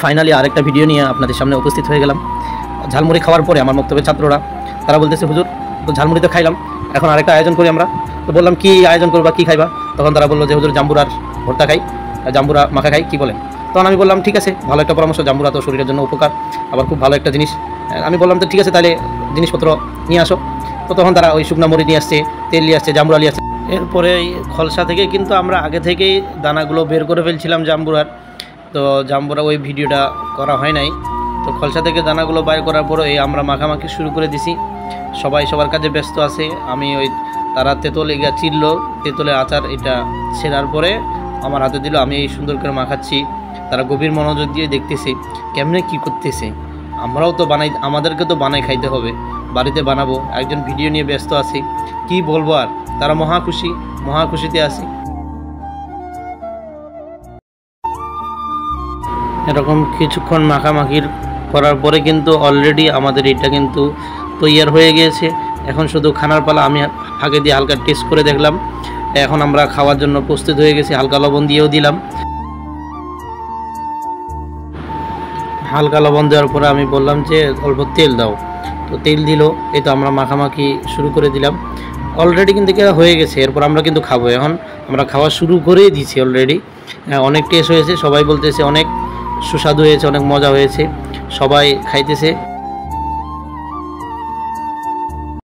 Finally আরেকটা video নিয়ে আপনাদের সামনে উপস্থিত হয়ে গেলাম। ঝালমুড়ি খাওয়ার পরে আমার বক্তব্যের ছাত্ররা তারা বলতেছে, হুজুর তো ঝালমুড়ি তো খাইলাম, এখন আরেকটা আয়োজন করি আমরা। তো বললাম কি আয়োজন করবা, কী খাইবা? তখন তারা বললো যে হুজুর জাম্বুরার ভর্তা খাই, জাম্বুরা মাখা খাই, কী বলেন? তখন আমি বললাম ঠিক আছে, ভালো একটা পরামর্শ, জাম্বুরা তো শরীরের জন্য উপকার, আবার খুব ভালো একটা জিনিস। আমি বললাম তো ঠিক আছে, তাহলে জিনিসপত্র নিয়ে আসো। তো তখন তারা ওই শুকনা মুড়ি নিয়ে আসছে, তেল নিয়ে আসছে, জাম্বুরা নিয়ে আসছে। এরপরে এই খলসা থেকে কিন্তু আমরা আগে থেকেই দানাগুলো বের করে ফেলছিলাম জাম্বুরার। তো জাম্বুরা ওই ভিডিওটা করা হয় নাই। তো খলসা থেকে দানাগুলো বাইর করার পরে এই আমরা মাখামাখি শুরু করে দিছি। সবাই সবার কাজে ব্যস্ত আছে। আমি ওই তারা তেঁতুল এগা চিনলো, তেঁতুলের আচার এটা ছেড়ার পরে আমার হাতে দিল, আমি এই সুন্দর করে মাখাচ্ছি। তারা গভীর মনোযোগ দিয়ে দেখতেছে কেমনে কি করতেছে। আমরাও তো বানাই, আমাদেরকে তো বানাই খাইতে হবে, বাড়িতে বানাবো। একজন ভিডিও নিয়ে ব্যস্ত আছি, কি বলবো আর। তারা মহা খুশিতে আছি। এরকম কিছুক্ষণ মাখামাখির করার পরে কিন্তু অলরেডি আমাদের এটা কিন্তু তৈয়ার হয়ে গিয়েছে। এখন শুধু খানার পালা। আমি আগে দিয়ে হালকা টেস্ট করে দেখলাম। এখন আমরা খাওয়ার জন্য প্রস্তুত হয়ে গেছি। হালকা লবণ দিয়েও দিলাম। হালকা লবণ দেওয়ার পরে আমি বললাম যে অল্প তেল দাও, তো তেল দিল। এই তো আমরা মাখামাখি শুরু করে দিলাম। অলরেডি কিন্তু হয়ে গেছে। এরপর আমরা কিন্তু খাবো। এখন আমরা খাওয়া শুরু করেই দিয়েছি অলরেডি। অনেক টেস্ট হয়েছে, সবাই বলতেছে অনেক সুস্বাদু হয়েছে, অনেক মজা হয়েছে, সবাই খাইতেছে।